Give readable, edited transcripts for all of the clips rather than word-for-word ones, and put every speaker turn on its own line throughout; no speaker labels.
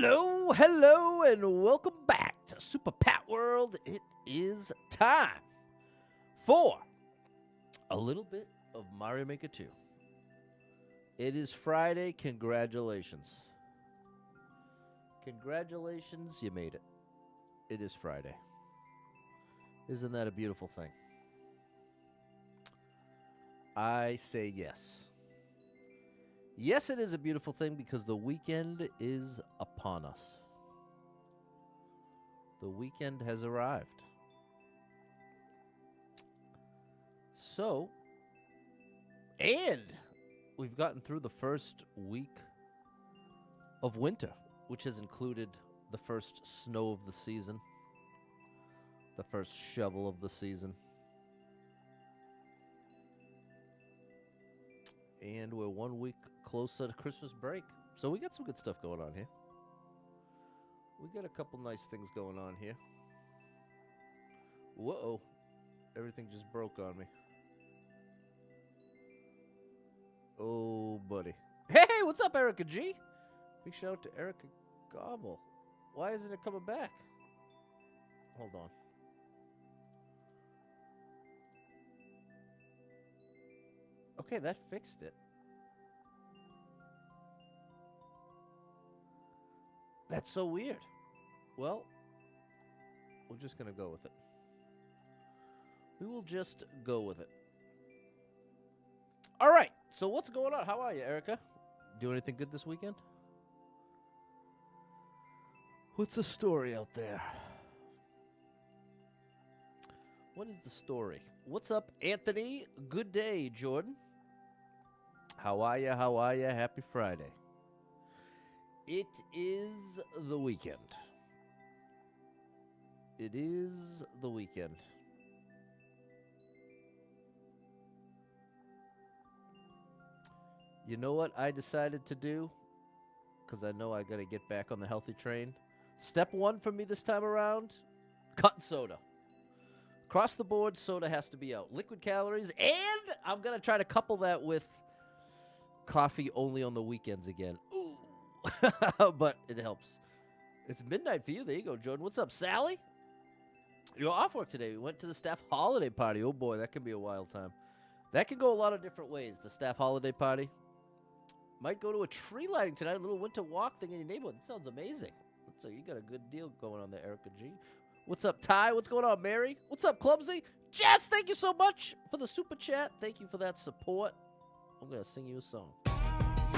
Hello, hello, and welcome back to Super Pat World. It is time for a little bit of Mario Maker 2. It is Friday. Congratulations. Congratulations, you made it. It is Friday. Isn't that a beautiful thing? I say yes. Yes, it is a beautiful thing because the weekend is upon us. The weekend has arrived. So, and we've gotten through the first week of winter, which has included the first snow of the season, the first shovel of the season. And we're 1 week closer to Christmas break. So we got some good stuff going on here. We got a couple nice things going on here. Whoa. Everything just broke on me. Oh, buddy. Hey, what's up, Erica G? Big shout out to Erica Gobble. Why isn't it coming back? Hold on. Okay, that fixed it. That's so weird. Well, we're just going to go with it. We will just go with it. All right. So what's going on? How are you, Erica? Do anything good this weekend? What's the story out there? What is the story? What's up, Anthony? Good day, Jordan. How are you? How are you? Happy Friday. It is the weekend. It is the weekend. You know what I decided to do? Because I know I got to get back on the healthy train. Step one for me this time around, cutting soda. Across the board, soda has to be out. Liquid calories, and I'm going to try to couple that with coffee only on the weekends again. Ooh. But it helps. It's midnight for you. There you go, Jordan. What's up, Sally? You're off work today. We went to the staff holiday party. Oh, boy, that can be a wild time. That can go a lot of different ways, the staff holiday party. Might go to a tree lighting tonight, a little winter walk thing in your neighborhood. That sounds amazing. So you got a good deal going on there, Erica G. What's up, Ty? What's going on, Mary? What's up, Clumsy? Jess, thank you so much for the super chat. Thank you for that support. I'm going to sing you a song.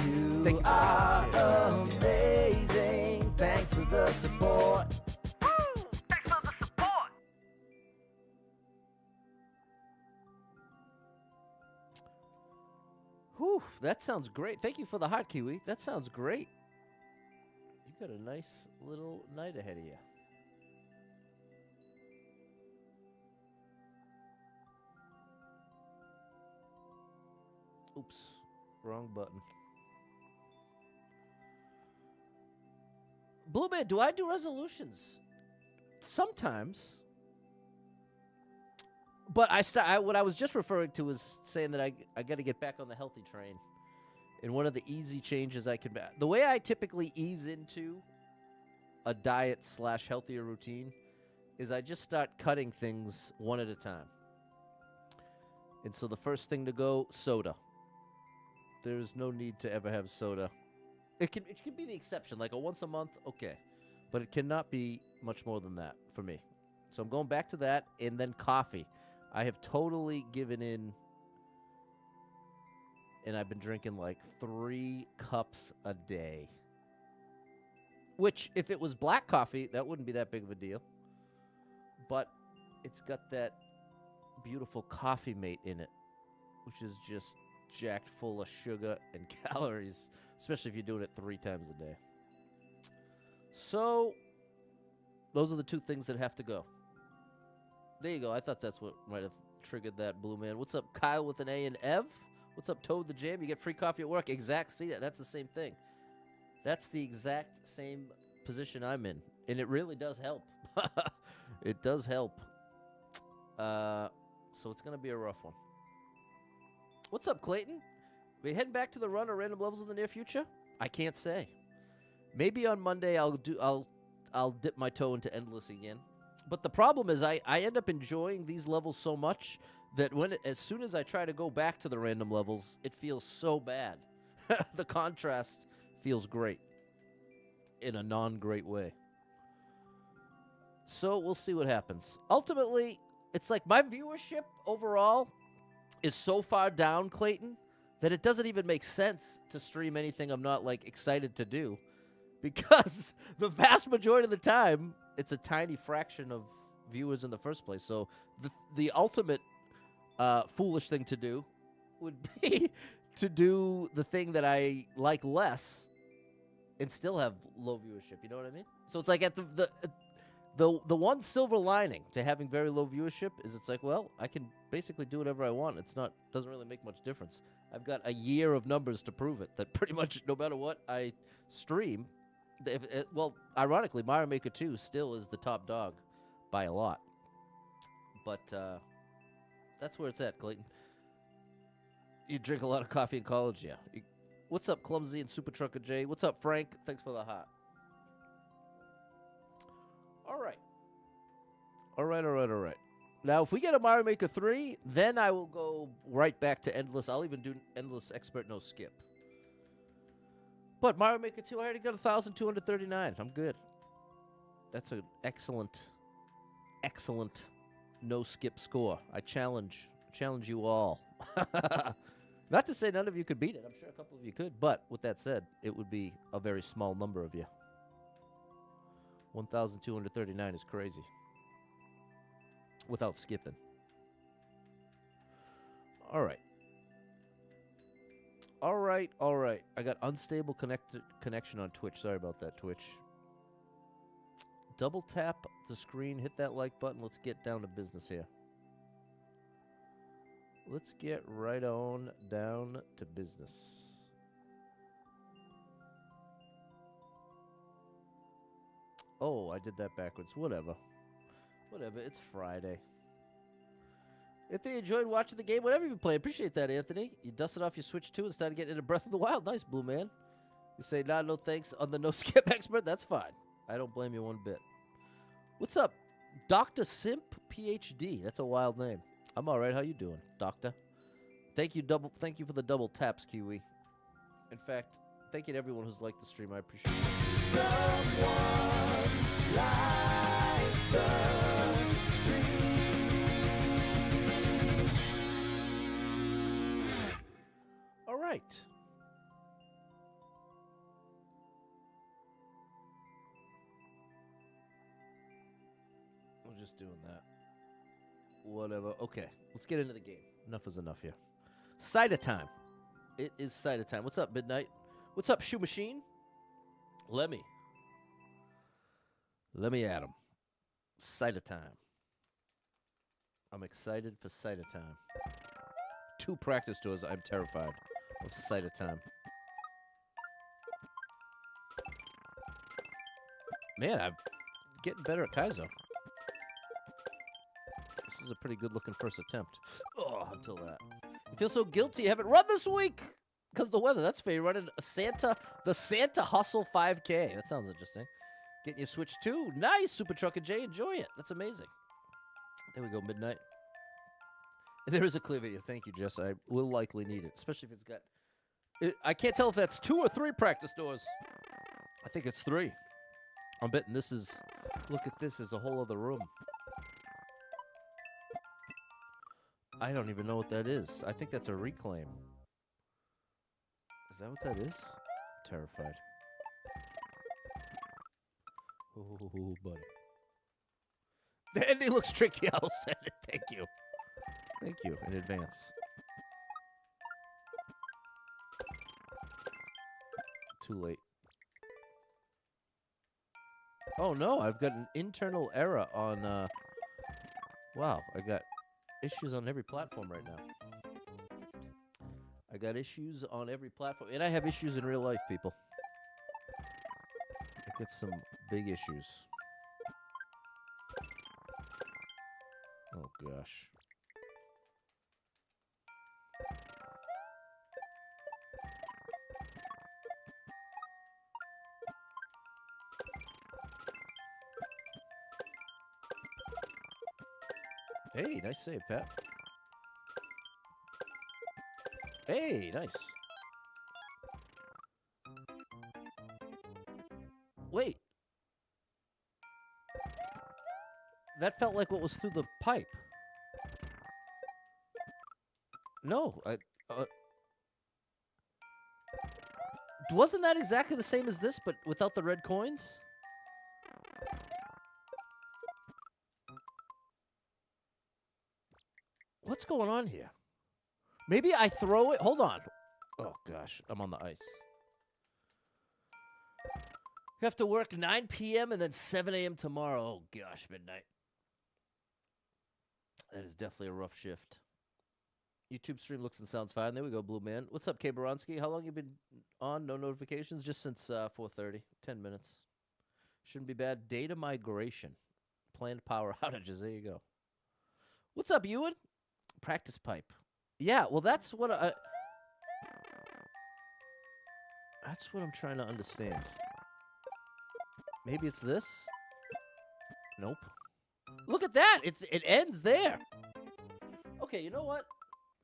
You are amazing. Thanks for the support.
Thanks for the support. Whew, that sounds great. Thank you for the hot kiwi. That sounds great. You got a nice little night ahead of you. Oops, wrong button. Blue Man, do I do resolutions? Sometimes. But what I was just referring to was saying that I got to get back on the healthy train. And one of the easy changes I can... The way I typically ease into a diet / healthier routine is I just start cutting things one at a time. And so the first thing to go, soda. There's no need to ever have soda. It can be the exception, like a once a month, okay. But it cannot be much more than that for me. So I'm going back to that, and then coffee. I have totally given in, and I've been drinking like 3 cups a day. Which, if it was black coffee, that wouldn't be that big of a deal. But it's got that beautiful coffee mate in it, which is just jacked full of sugar and calories. Especially if you're doing it 3 times a day. So, those are the 2 things that have to go. There you go. I thought that's what might have triggered that, Blue Man. What's up, Kyle with an A and Ev? What's up, Toad the Jam? You get free coffee at work. See, that's the same thing. That's the exact same position I'm in. And it really does help. It does help. So, it's going to be a rough one. What's up, Clayton? Are we heading back to the run or random levels in the near future? I can't say. Maybe on Monday I'll dip my toe into Endless again. But the problem is I end up enjoying these levels so much that as soon as I try to go back to the random levels, it feels so bad. The contrast feels great in a non-great way. So we'll see what happens. Ultimately, it's like my viewership overall is so far down, Clayton, that it doesn't even make sense to stream anything I'm not like excited to do, because the vast majority of the time it's a tiny fraction of viewers in the first place. So the ultimate foolish thing to do would be to do the thing that I like less and still have low viewership. You know what I mean? So it's like at the one silver lining to having very low viewership is it's like, well, I can basically do whatever I want. Doesn't really make much difference. I've got a year of numbers to prove it, that pretty much no matter what I stream, well, ironically, Mario Maker 2 still is the top dog by a lot. But that's where it's at, Clayton. You drink a lot of coffee in college, yeah. What's up, Clumsy and Super Trucker J? What's up, Frank? Thanks for the heart. All right. All right. Now, if we get a Mario Maker 3, then I will go right back to Endless. I'll even do Endless Expert No Skip. But Mario Maker 2, I already got 1,239. I'm good. That's an excellent no skip score. I challenge you all. Not to say none of you could beat it. I'm sure a couple of you could. But with that said, it would be a very small number of you. 1,239 is crazy. Without skipping. All right. I got unstable connection on Twitch. Sorry about that, Twitch. Double tap the screen, hit that like button. Let's get down to business here. Let's get right on down to business. Oh, I did that backwards. Whatever, it's Friday. Anthony, enjoyed watching the game. Whatever you play, appreciate that, Anthony. You dusted off your Switch 2 and started getting into Breath of the Wild. Nice, Blue Man. You say, nah, no thanks on the no skip expert. That's fine. I don't blame you one bit. What's up, Dr. Simp PhD? That's a wild name. I'm all right. How you doing, Doctor? Thank you for the double taps, Kiwi. In fact, thank you to everyone who's liked the stream. I appreciate it.
Someone likes the stream.
All right. We're just doing that. Whatever. Okay, let's get into the game. Enough is enough here. Cider time. It is cider time. What's up, Midnight? What's up, Shoe Machine? Let me at him. Cider time. I'm excited for cider time. 2 practice tours. I'm terrified of cider time. Man, I'm getting better at Kaizo. This is a pretty good-looking first attempt. Oh, until that. You feel so guilty you haven't run this week because of the weather. That's fair. You're running the Santa Hustle 5K. That sounds interesting. Getting your Switch 2. Nice, Super Trucker J. Enjoy it. That's amazing. There we go, Midnight. There is a clear video. Thank you, Jess. I will likely need it, especially if it's got... I can't tell if that's 2 or 3 practice doors. I think it's 3. I'm betting this is... Look at this as a whole other room. I don't even know what that is. I think that's a reclaim. Is that what that is? I'm terrified. Oh, buddy. The ending looks tricky. I'll send it. Thank you. Thank you in advance. Too late. Oh, no. I've got an internal error on... Wow. I got... issues on every platform right now. I got issues on every platform. And I have issues in real life, people. I get some big issues. Oh, gosh. Hey, nice save, Pat. Hey, nice. Wait. That felt like what was through the pipe. No, wasn't that exactly the same as this, but without the red coins? What's going on here? Maybe I throw it. Hold on. Oh, gosh. I'm on the ice. You have to work 9 p.m. and then 7 a.m. tomorrow. Oh, gosh, midnight. That is definitely a rough shift. YouTube stream looks and sounds fine. There we go, Blue Man. What's up, K. Baronski? How long you been on? No notifications? Just since 4:30. 10 minutes. Shouldn't be bad. Data migration. Planned power outages. There you go. What's up, Ewan? Practice pipe. Yeah, well, that's what I'm trying to understand. Maybe it's this? Nope. Look at that. It ends there. Okay, you know what?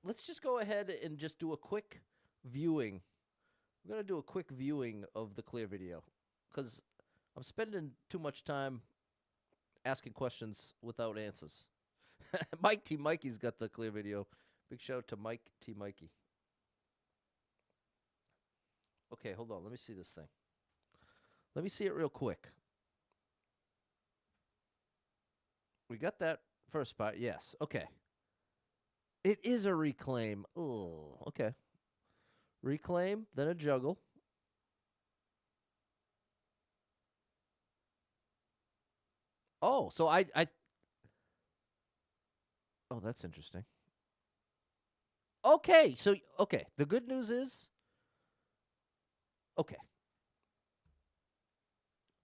Let's just go ahead and just do a quick viewing. We're going to do a quick viewing of the clear video because I'm spending too much time asking questions without answers. Mike T. Mikey's got the clear video. Big shout out to Mike T. Mikey. Okay, hold on. Let me see this thing. Let me see it real quick. We got that first part. Yes. Okay. It is a reclaim. Oh, okay. Reclaim, then a juggle. Oh, so I oh, that's interesting. Okay, so okay, the good news is okay.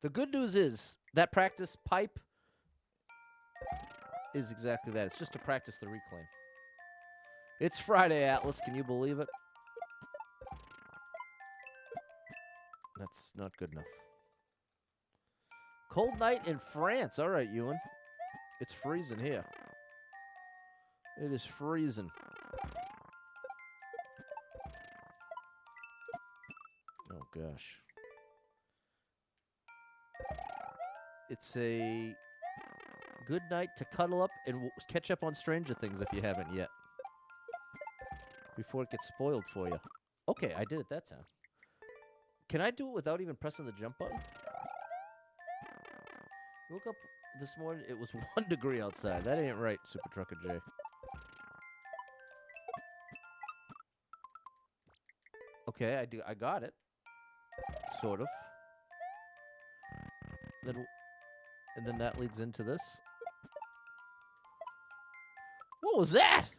The good news is that practice pipe is exactly that. It's just to practice the reclaim. It's Friday, Atlas. Can you believe it? That's not good enough. Cold night in France. All right, Ewan. It's freezing here. It is freezing. Oh, gosh. It's a good night to cuddle up and catch up on Stranger Things if you haven't yet. Before it gets spoiled for you. Okay, I did it that time. Can I do it without even pressing the jump button? Woke up this morning, it was 1 degree outside. That ain't right, Super Trucker J. Okay, I got it. Sort of. And then that leads into this. What was that?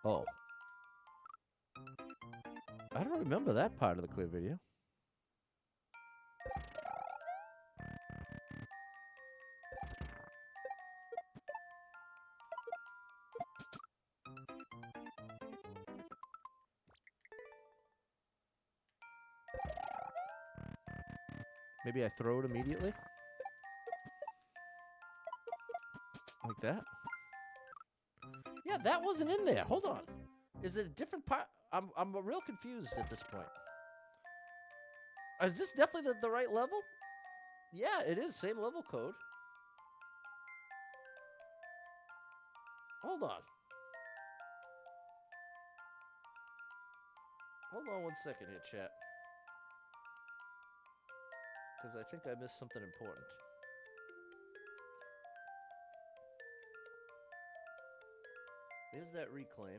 Oh. I don't remember that part of the clear video. Maybe I throw it immediately? Like that? Yeah, that wasn't in there. Hold on. Is it a different part? I'm real confused at this point. Is this definitely the right level? Yeah, it is. Same level code. Hold on. Hold on 1 second here, chat. Because I think I missed something important. There's that reclaim.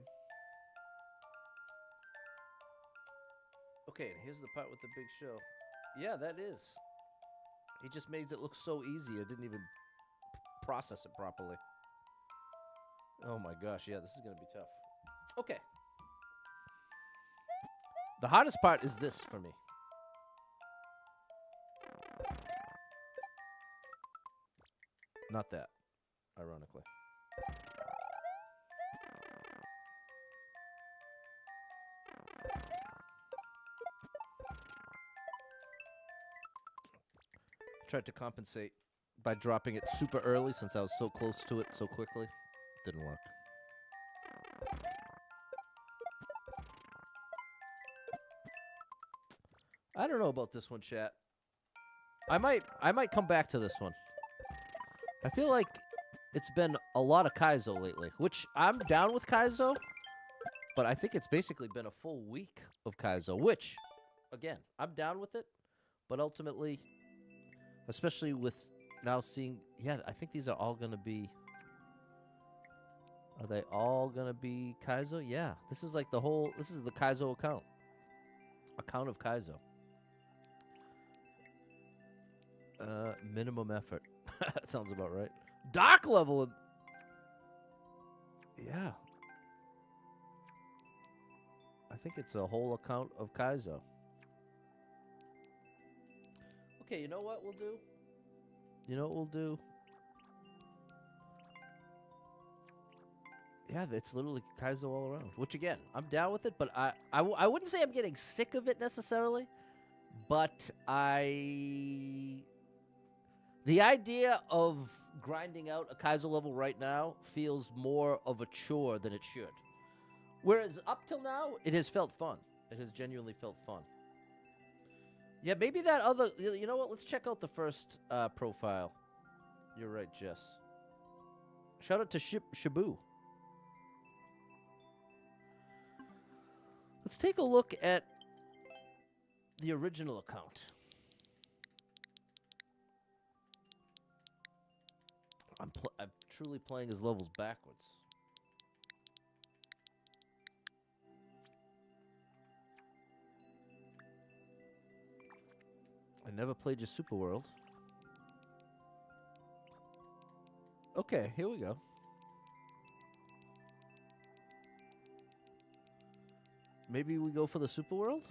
Okay, and here's the part with the big show. Yeah, that is. He just made it look so easy, I didn't even process it properly. Oh my gosh, yeah, this is going to be tough. Okay. The hardest part is this for me. Not that, ironically. Tried to compensate by dropping it super early since I was so close to it so quickly. Didn't work. I don't know about this one, chat. I might come back to this one. I feel like it's been a lot of Kaizo lately, which I'm down with Kaizo, but I think it's basically been a full week of Kaizo, which, again, I'm down with it, but ultimately, especially with now seeing, yeah, I think these are all going to be, are they all going to be Kaizo? Yeah, this is like the whole, this is the Kaizo account of Kaizo. Minimum effort. That sounds about right. Dark level. Yeah. I think it's a whole account of Kaizo. Okay, you know what we'll do? You know what we'll do? Yeah, it's literally Kaizo all around. Which, again, I'm down with it, but I wouldn't say I'm getting sick of it necessarily. But the idea of grinding out a Kaizo level right now feels more of a chore than it should. Whereas up till now, it has felt fun. It has genuinely felt fun. Yeah, maybe that other... You know what? Let's check out the first profile. You're right, Jess. Shout out to Shibu. Let's take a look at the original account. I'm truly playing his levels backwards. I never played your Super World. Okay, here we go. Maybe we go for the Super World?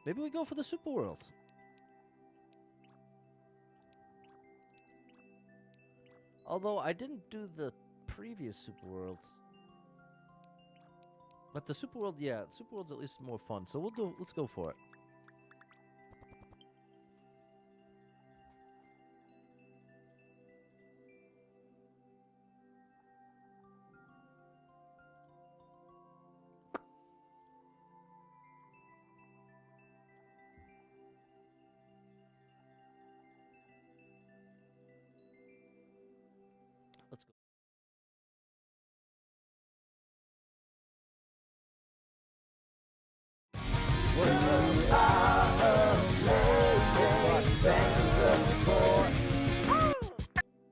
Maybe we go for the Super World. Although I didn't do the previous Super World. But the Super World, yeah, Super World's at least more fun. So let's go for it. Let's go.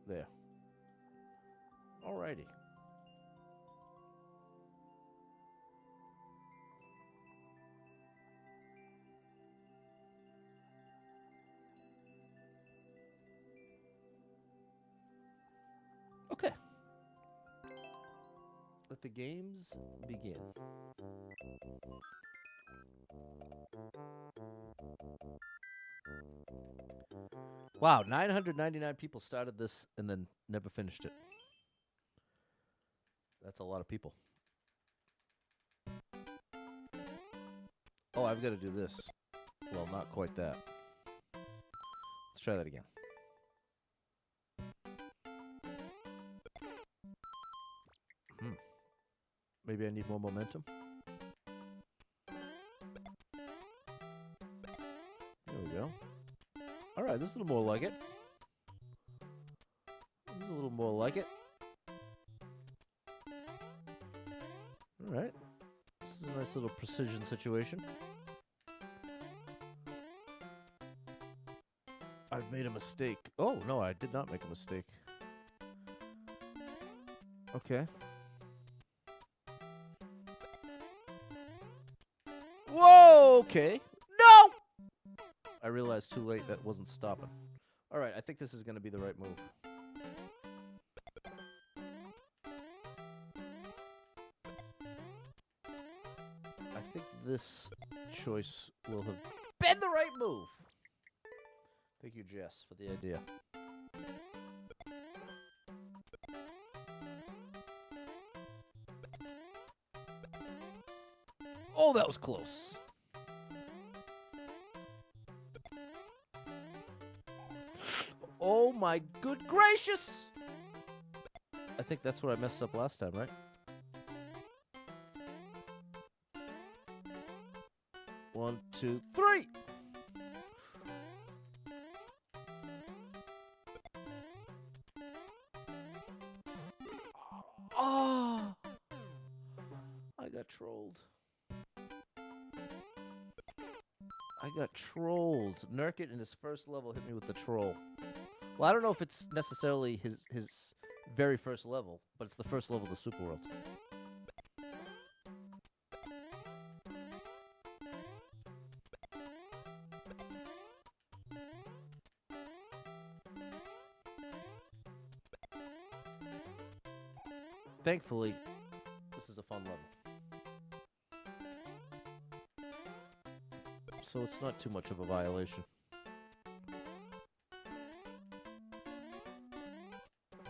There. Alrighty. Okay. Let the games begin. Wow, 999 people started this and then never finished it. That's a lot of people. Oh, I've got to do this. Well, not quite that. Let's try that again. Maybe I need more momentum. There we go. All right, this is a little more like it. This is a little more like it. All right. This is a nice little precision situation. I've made a mistake. Oh, no, I did not make a mistake. Okay. Whoa, okay. No! I realized too late that wasn't stopping. All right, I think this is going to be the right move. I think this choice will have been the right move. Thank you, Jess, for the idea. Oh, that was close. Oh my good gracious! I think that's where I messed up last time, right? 1, 2, 3. Oh! I got trolled. I got trolled. Nurkte in his first level hit me with the troll. Well, I don't know if it's necessarily his very first level, but it's the first level of the Super World. Thankfully, this is a fun level. So it's not too much of a violation.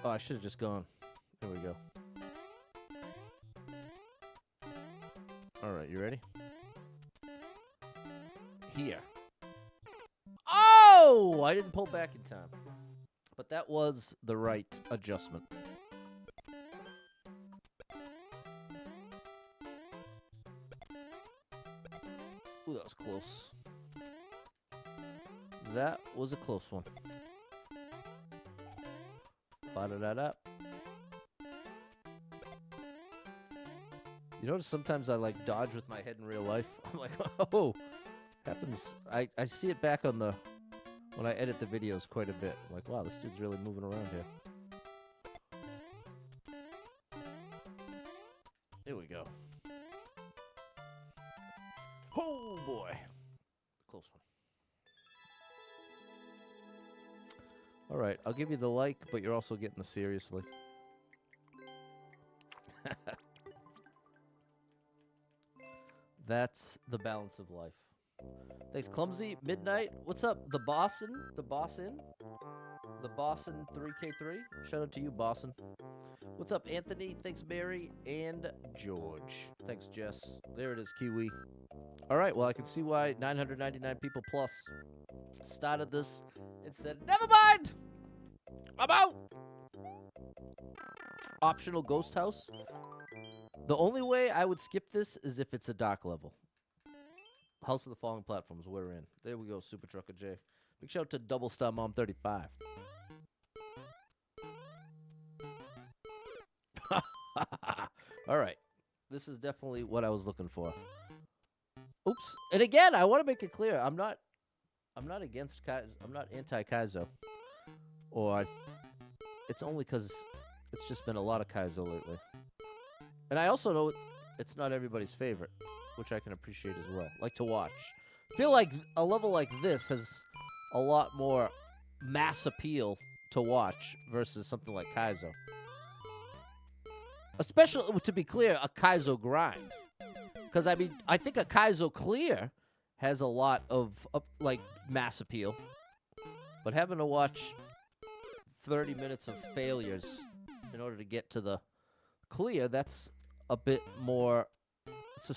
Oh, I should have just gone. There we go. Alright, you ready? Here. Oh! I didn't pull back in time. But that was the right adjustment. Ooh, that was close. That was a close one. Ba-da-da-da. You notice sometimes I like dodge with my head in real life. I'm like, oh, happens. I see it back on the, when I edit the videos quite a bit. I'm like, wow, this dude's really moving around here. Here we go. Oh boy. Close one. All right, I'll give you the like, but you're also getting the seriously. That's the balance of life. Thanks, Clumsy. Midnight. What's up? The Bossin? The Bossin? The Bossin 3K3? Shout out to you, Bossin. What's up, Anthony? Thanks, Mary. And George. Thanks, Jess. There it is, Kiwi. All right, well, I can see why 999 people plus started this and said, never mind! I'm out! Optional ghost house. The only way I would skip this is if it's a dock level. House of the Falling Platforms, we're in. There we go, Super Trucker J. Big shout out to Double Star Mom 35. All right. This is definitely what I was looking for. Oops. And again, I want to make it clear, I'm not against Kaizo. I'm not anti-Kaizo. Or it's only because it's just been a lot of Kaizo lately. And I also know it's not everybody's favorite, which I can appreciate as well. Like to watch. Feel like a level like this has a lot more mass appeal to watch versus something like Kaizo. Especially, to be clear, a Kaizo grind. Because, I mean, I think a Kaizo clear has a lot of, like, mass appeal. But having to watch 30 minutes of failures in order to get to the clear, that's a bit more, it's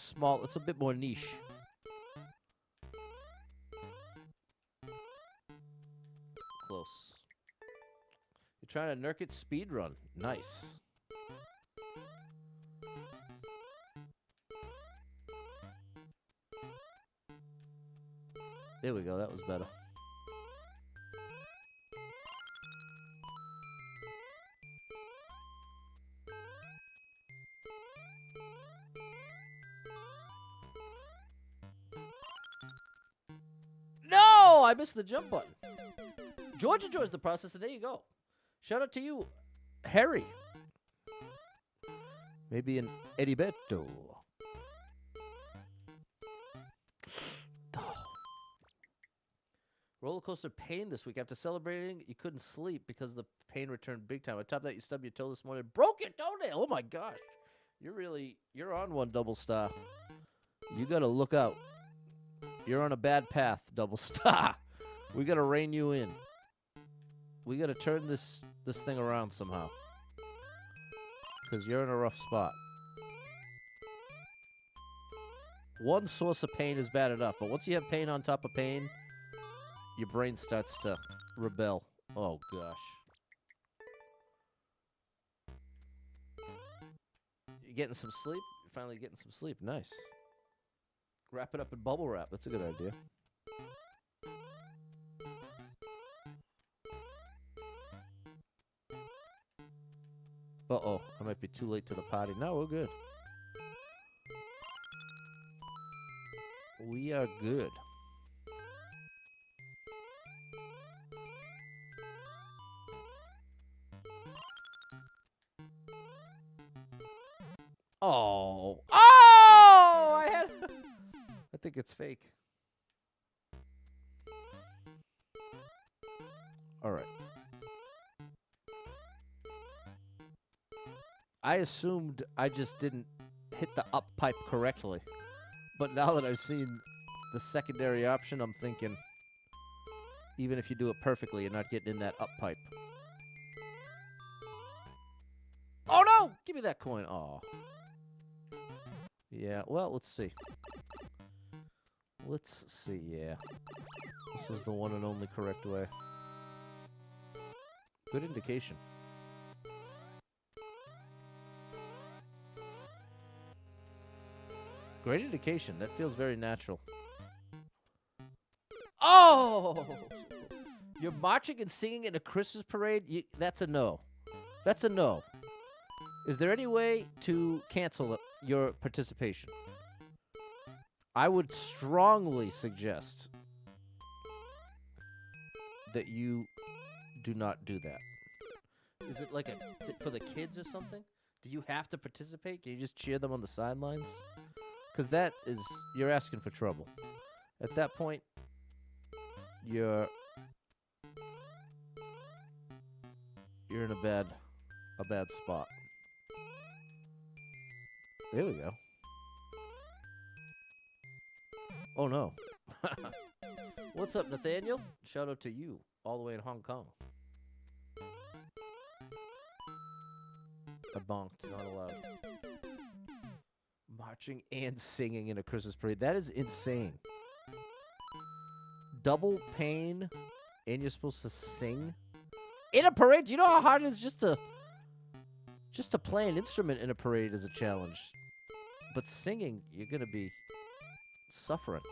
a bit more niche. Close. You're trying to Nurkte speedrun. Nice. There we go, that was better. No! I missed the jump button. George enjoys the process, and there you go. Shout out to you, Harry. Maybe an Edibeto. Roller coaster pain this week. After celebrating, you couldn't sleep because the pain returned big time. On top of that, you stubbed your toe this morning. Broke your toenail. Oh my gosh. You're on one, Double Star. You gotta look out. You're on a bad path, Double Star. We gotta rein you in. We gotta turn this thing around somehow. Because you're in a rough spot. one source of pain is bad enough, but once you have pain on top of pain, your brain starts to rebel. Oh, gosh. You getting some sleep? You're finally getting some sleep. Nice. Wrap it up in bubble wrap. That's a good idea. Uh-oh. I might be too late to the party. No, we're good. We are good. Oh. Oh! I think it's fake. All right. I assumed I just didn't hit the up pipe correctly. But now that I've seen the secondary option, I'm thinking, even if you do it perfectly, you're not getting in that up pipe. Oh, no! Give me that coin. Aw. Yeah, well, let's see. Let's see, yeah. This was the one and only correct way. Good indication. Great indication. That feels very natural. Oh! You're marching and singing in a Christmas parade? That's a no. That's a no. Is there any way to cancel your participation? I would strongly suggest that you do not do that. Is it like for the kids or something? Do you have to participate? Can you just cheer them on the sidelines? Because you're asking for trouble. At that point, you're in a bad spot. There we go. Oh no. What's up, Nathaniel? Shout out to you, all the way in Hong Kong. I bonked, not allowed. Marching and singing in a Christmas parade. That is insane. Double pain, and you're supposed to sing in a parade. Do you know how hard it is just to play an instrument in a parade is a challenge? But singing, you're gonna be suffering.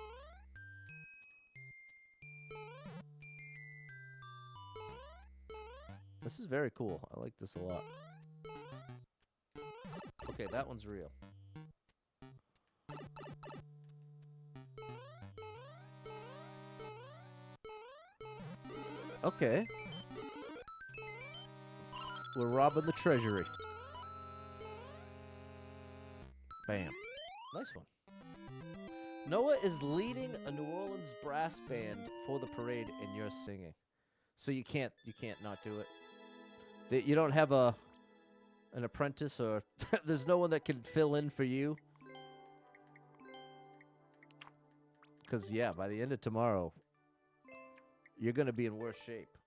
This is very cool. I like this a lot. Okay, that one's real. Okay. We're robbing the treasury. Bam. Nice one. Noah is leading a New Orleans brass band for the parade, and you're singing. So you can't not do it. You don't have an apprentice, or there's no one that can fill in for you. Because, yeah, by the end of tomorrow, you're going to be in worse shape.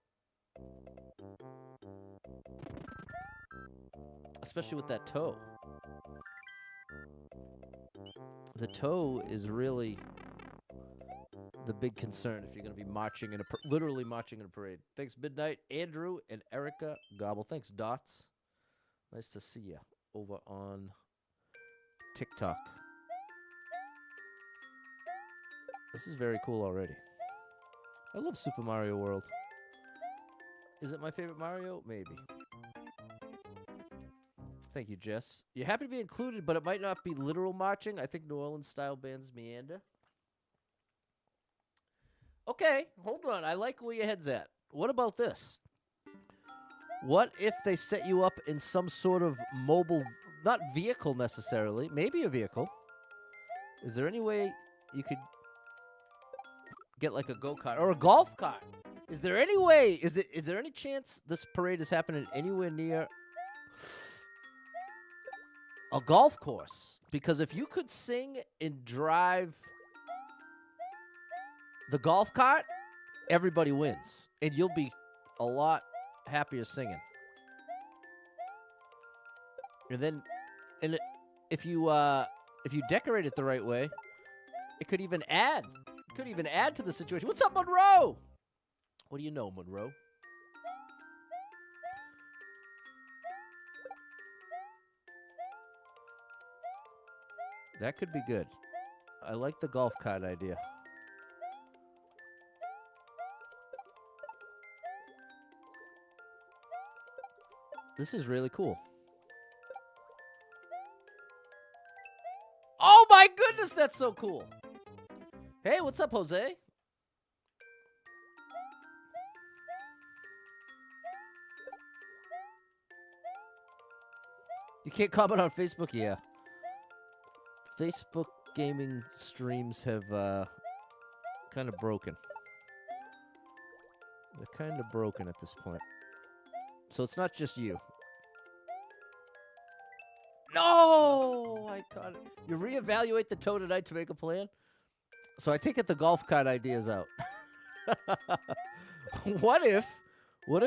Especially with that toe. The toe is really the big concern if you're going to be marching literally marching in a parade. Thanks, Midnight, Andrew, and Erica Gobble. Thanks, Dots. Nice to see you over on TikTok. This is very cool already. I love Super Mario World. Is it my favorite Mario? Maybe. Thank you, Jess. You're happy to be included, but it might not be literal marching. I think New Orleans-style bands meander. Okay, hold on. I like where your head's at. What about this? What if they set you up in some sort of mobile, not vehicle necessarily, maybe a vehicle. Is there any way you could get like a go-kart or a golf cart? Is there any way, is there any chance this parade is happening anywhere near a golf course? Because if you could sing and drive the golf cart, everybody wins. And you'll be a lot happier singing. And then, if you decorate it the right way, It could even add. It could even add to the situation. What's up, Monroe? What do you know, Monroe? That could be good. I like the golf cart idea. This is really cool. Oh my goodness, that's so cool. Hey, what's up, Jose? You can't comment on Facebook? Yeah. Facebook gaming streams have kind of broken. They're kind of broken at this point. So it's not just you. No! I caught it. You reevaluate the toe tonight to make a plan? So I take it the golf cart idea is out. What if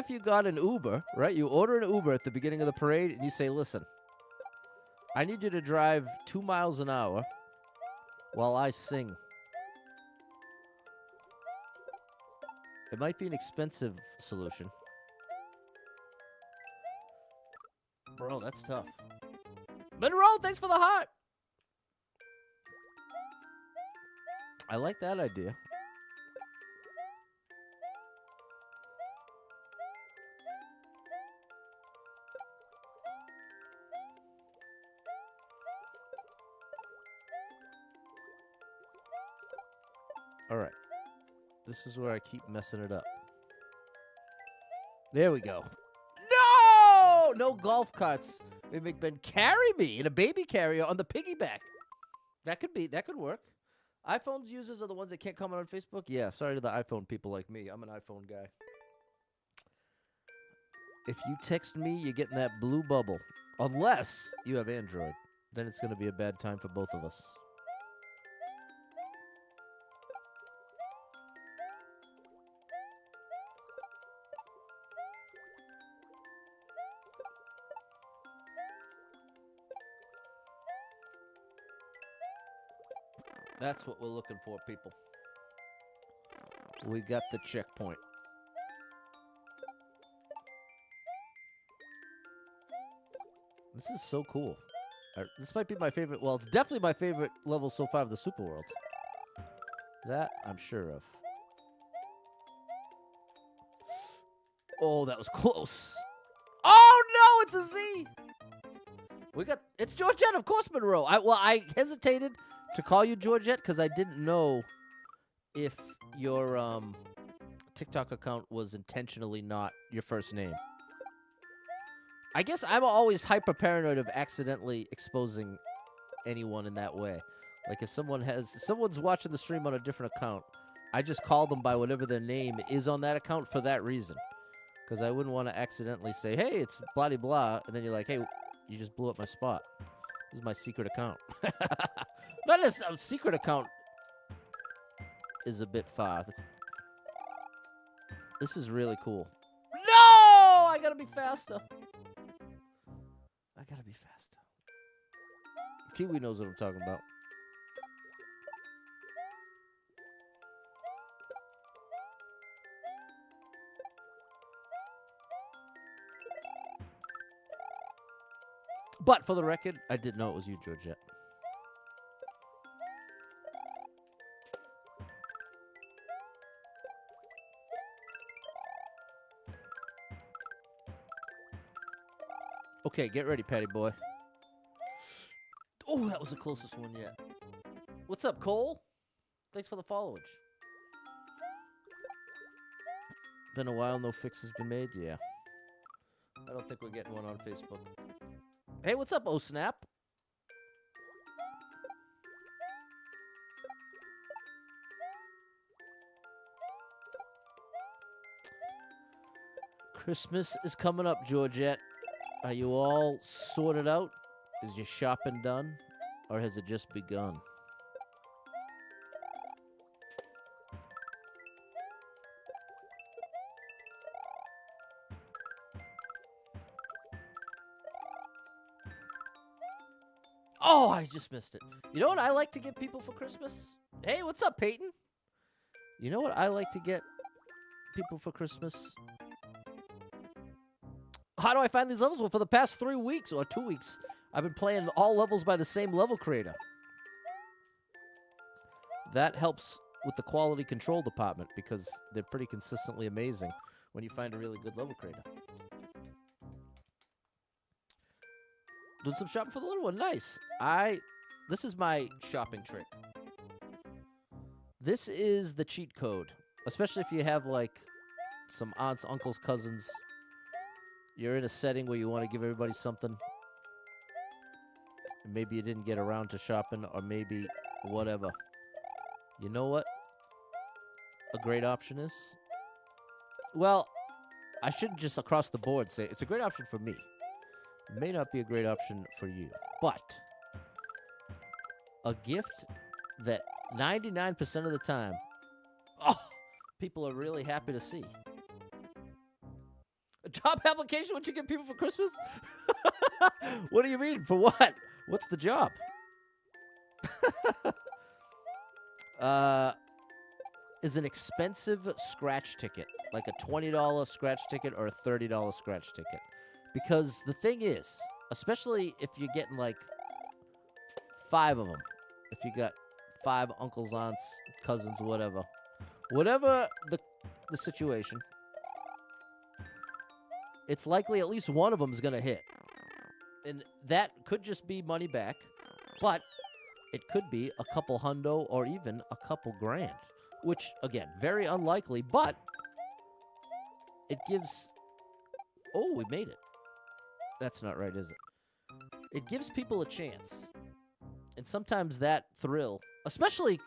you got an Uber, right? You order an Uber at the beginning of the parade and you say, listen, I need you to drive 2 miles an hour while I sing. It might be an expensive solution. Bro, that's tough. Monroe, thanks for the heart. I like that idea. All right. This is where I keep messing it up. There we go. No! No golf carts. Maybe make Ben carry me in a baby carrier on the piggyback. That could work. iPhone users are the ones that can't comment on Facebook? Yeah, sorry to the iPhone people like me. I'm an iPhone guy. If you text me, you're getting that blue bubble. Unless you have Android. Then it's going to be a bad time for both of us. That's what we're looking for, people. We got the checkpoint. This is so cool. This might be my favorite. Well, it's definitely my favorite level so far of the Super World. That I'm sure of. Oh, that was close. Oh, no, it's a Z. It's Georgette, of course, Monroe. I hesitated to call you Georgette because I didn't know if your TikTok account was intentionally not your first name. I guess I'm always hyper paranoid of accidentally exposing anyone in that way. Like if someone's watching the stream on a different account, I just call them by whatever their name is on that account for that reason. Because I wouldn't want to accidentally say, hey, it's blah de blah, and then you're like, hey, you just blew up my spot. This is my secret account. Not a secret account is a bit far. This is really cool. No! I gotta be faster. Kiwi knows what I'm talking about. But for the record, I didn't know it was you, Georgette. Okay, get ready, Patty boy. Oh, that was the closest one yet. What's up, Cole? Thanks for the followage. Been a while, no fix has been made? Yeah. I don't think we're getting one on Facebook. Hey, what's up, Oh Snap? Christmas is coming up, Georgette. Are you all sorted out? Is your shopping done? Or has it just begun? Oh, I just missed it. You know what I like to give people for Christmas? Hey, what's up, Peyton? You know what I like to get people for Christmas? How do I find these levels? Well, for the past 3 weeks or 2 weeks, I've been playing all levels by the same level creator. That helps with the quality control department because they're pretty consistently amazing when you find a really good level creator. Doing some shopping for the little one. Nice. This is my shopping trick. This is the cheat code, especially if you have like some aunts, uncles, cousins. You're in a setting where you want to give everybody something. Maybe you didn't get around to shopping, or maybe whatever. You know what a great option is? Well, I shouldn't just across the board say it's a great option for me. It may not be a great option for you, but a gift that 99% of the time, people are really happy to see. A job application, what you get people for Christmas? What do you mean? For what? What's the job? Is an expensive scratch ticket, like a $20 scratch ticket or a $30 scratch ticket. Because the thing is, especially if you're getting like 5 of them, if you got 5 uncles, aunts, cousins, whatever the situation, it's likely at least one of them is going to hit. And that could just be money back, but it could be a couple hundo or even a couple grand, which, again, very unlikely, but it gives... Oh, we made it. That's not right, is it? It gives people a chance. And sometimes that thrill, especially...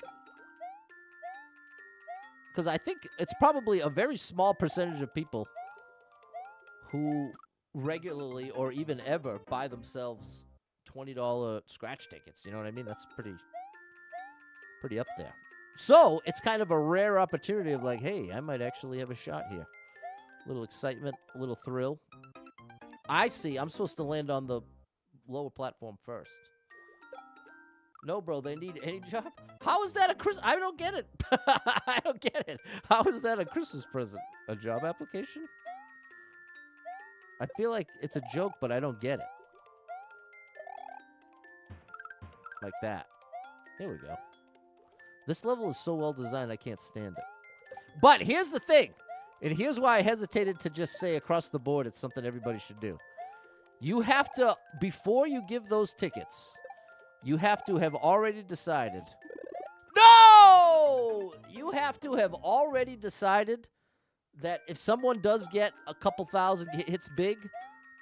because I think it's probably a very small percentage of people who regularly or even ever buy themselves $20 scratch tickets. You know what I mean? That's pretty up there. So it's kind of a rare opportunity of like, hey, I might actually have a shot here. A little excitement, a little thrill. I see. I'm supposed to land on the lower platform first. No, bro, they need any job. How is that a Christmas? I don't get it. I don't get it. How is that a Christmas present? A job application? I feel like it's a joke, but I don't get it. Like that. Here we go. This level is so well designed, I can't stand it. But here's the thing. And here's why I hesitated to just say across the board it's something everybody should do. You have to, before you give those tickets, you have to have already decided. No! You have to have already decided that if someone does get a couple thousand hits big,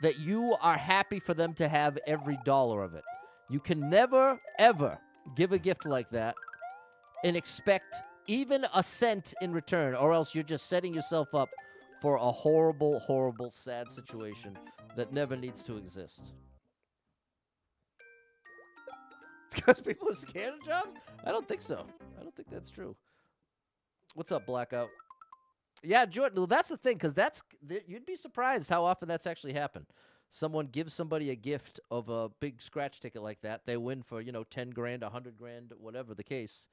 that you are happy for them to have every dollar of it. You can never, ever give a gift like that and expect even a cent in return, or else you're just setting yourself up for a horrible, horrible, sad situation that never needs to exist. It's because people are scared of jobs? I don't think so. I don't think that's true. What's up, Blackout? Yeah, Jordan, well, that's the thing, because you'd be surprised how often that's actually happened. Someone gives somebody a gift of a big scratch ticket like that. They win for, 10 grand, 100 grand, whatever the case.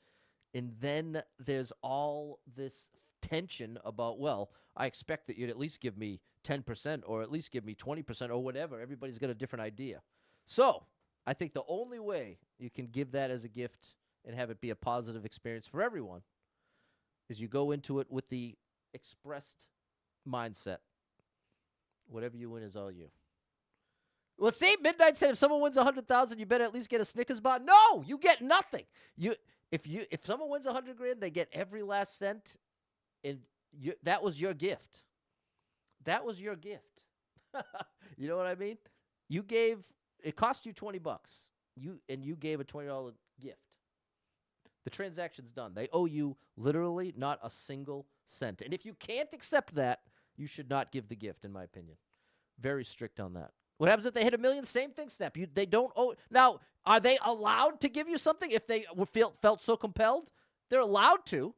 And then there's all this tension about, well, I expect that you'd at least give me 10% or at least give me 20% or whatever. Everybody's got a different idea. So I think the only way you can give that as a gift and have it be a positive experience for everyone is you go into it with the expressed mindset. Whatever you win is all you. Well, see, Midnight said if someone wins 100,000, you better at least get a Snickers bar. No, you get nothing. If someone wins 100 grand, they get every last cent, and that was your gift. That was your gift. You know what I mean? It cost you $20. You gave a $20 gift. The transaction's done. They owe you literally not a single cent. And if you can't accept that, you should not give the gift, in my opinion. Very strict on that. What happens if they hit $1 million? Same thing, Snap. They don't owe. Now, are they allowed to give you something if they felt so compelled? They're allowed to.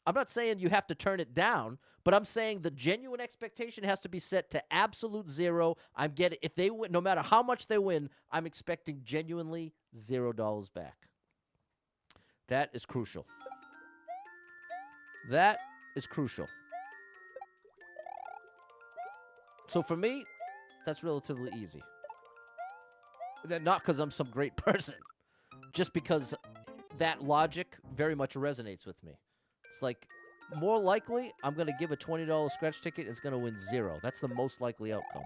I'm not saying you have to turn it down, but I'm saying the genuine expectation has to be set to absolute zero. If they win, no matter how much they win, I'm expecting genuinely $0 back. That is crucial. That is crucial. So for me, that's relatively easy. Not because I'm some great person, just because that logic very much resonates with me. It's like, more likely, I'm going to give a $20 scratch ticket. It's going to win 0. That's the most likely outcome.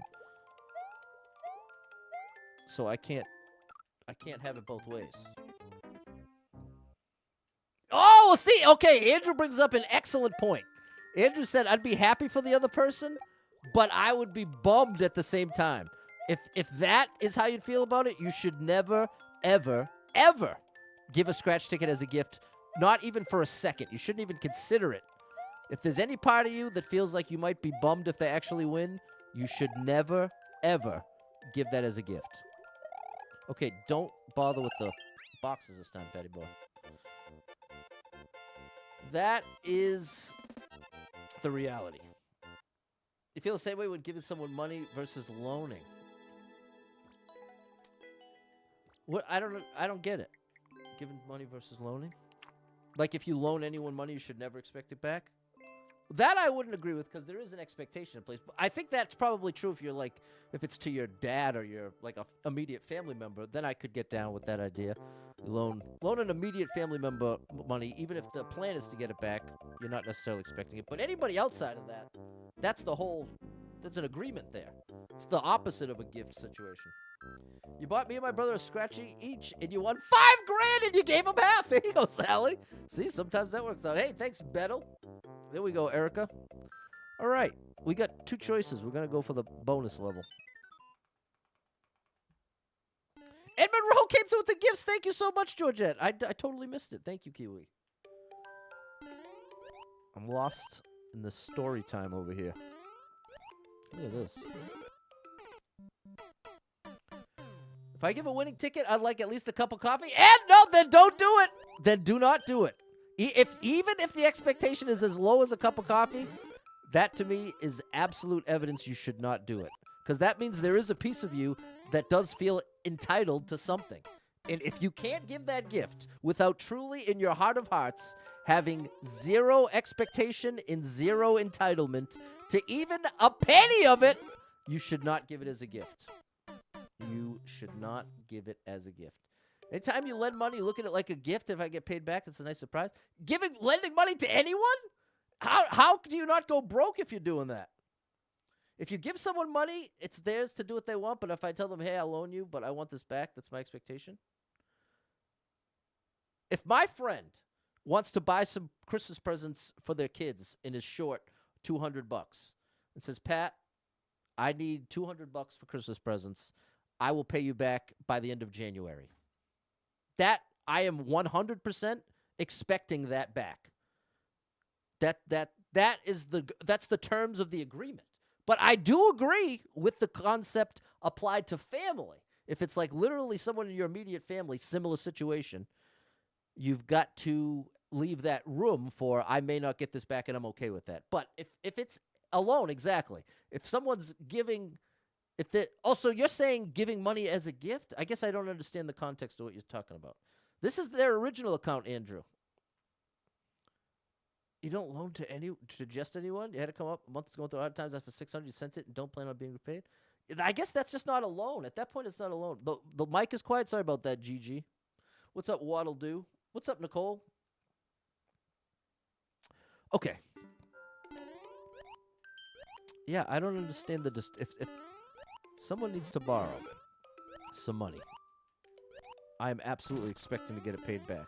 So I can't have it both ways. Oh, see, okay, Andrew brings up an excellent point. Andrew said, I'd be happy for the other person, but I would be bummed at the same time. If that is how you'd feel about it, you should never, ever, ever give a scratch ticket as a gift, not even for a second. You shouldn't even consider it. If there's any part of you that feels like you might be bummed if they actually win, you should never, ever give that as a gift. Okay, don't bother with the boxes this time, Patty Boy. That is the reality. You feel the same way when giving someone money versus loaning. What? I don't get it. Giving money versus loaning? Like if you loan anyone money, you should never expect it back? That I wouldn't agree with because there is an expectation in place. But I think that's probably true if you're like, if it's to your dad or your like a immediate family member, then I could get down with that idea. Loan an immediate family member money, even if the plan is to get it back, you're not necessarily expecting it. But anybody outside of that, that's an agreement there. It's the opposite of a gift situation. You bought me and my brother a scratchy each, and you won $5,000, and you gave him half. There you go, Sally. See, sometimes that works out. Hey, thanks, Bettel. There we go, Erica. All right, we got 2 choices. We're going to go for the bonus level. Ed Monroe came through with the gifts. Thank you so much, Georgette. I totally missed it. Thank you, Kiwi. I'm lost in the story time over here. Look at this. If I give a winning ticket, I'd like at least a cup of coffee. And no, then don't do it. Then do not do it. Even if the expectation is as low as a cup of coffee, that to me is absolute evidence you should not do it. Because that means there is a piece of you that does feel entitled to something. And if you can't give that gift without truly in your heart of hearts having 0 expectation and 0 entitlement to even a penny of it, you should not give it as a gift. You should not give it as a gift. Anytime you lend money, look at it like a gift. If I get paid back, that's a nice surprise. Lending money to anyone? How do you not go broke if you're doing that? If you give someone money, it's theirs to do what they want. But if I tell them, hey, I'll loan you, but I want this back, that's my expectation. If my friend wants to buy some Christmas presents for their kids and is short $200 and says, Pat, I need $200 for Christmas presents. I will pay you back by the end of January. That I am 100% expecting that back. That's the terms of the agreement. But I do agree with the concept applied to family. If it's like literally someone in your immediate family, similar situation, you've got to leave that room for I may not get this back and I'm okay with that. But if it's alone, exactly. If someone's giving, also you're saying giving money as a gift? I guess I don't understand the context of what you're talking about. This is their original account, Andrew. You don't loan to just anyone? You had to come up a month going through hard times after $600, you sent it and don't plan on being repaid? I guess that's just not a loan. At that point, it's not a loan. The mic is quiet. Sorry about that, GG. What's up, Waddle Do? What's up, Nicole? Okay. Yeah, I don't understand if someone needs to borrow some money, I am absolutely expecting to get it paid back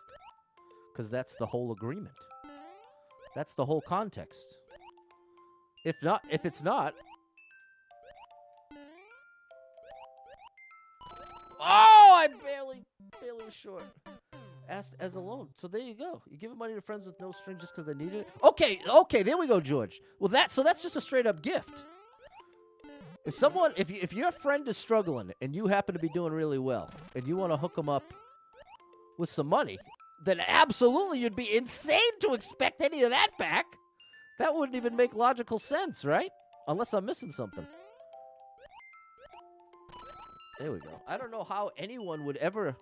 because that's the whole agreement. That's the whole context. If it's not. Oh, I barely was short. Asked as a loan. So there you go. You give money to friends with no string just because they need it. Okay, there we go, George. Well, that's just a straight up gift. If your friend is struggling and you happen to be doing really well and you want to hook them up with some money, then absolutely you'd be insane to expect any of that back. That wouldn't even make logical sense, right? Unless I'm missing something. There we go. I don't know how anyone would ever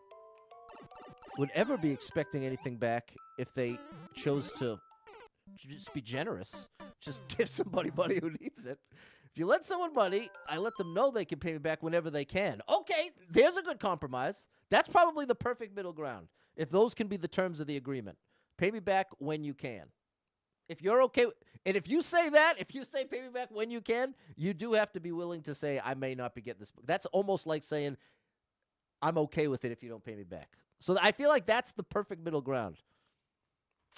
would ever be expecting anything back if they chose to just be generous. Just give somebody money who needs it. If you lend someone money, I let them know they can pay me back whenever they can. Okay, there's a good compromise. That's probably the perfect middle ground. If those can be the terms of the agreement. Pay me back when you can. If you're okay, and if you say that, if you say pay me back when you can, you do have to be willing to say, I may not be getting this. That's almost like saying, I'm okay with it if you don't pay me back. So I feel like that's the perfect middle ground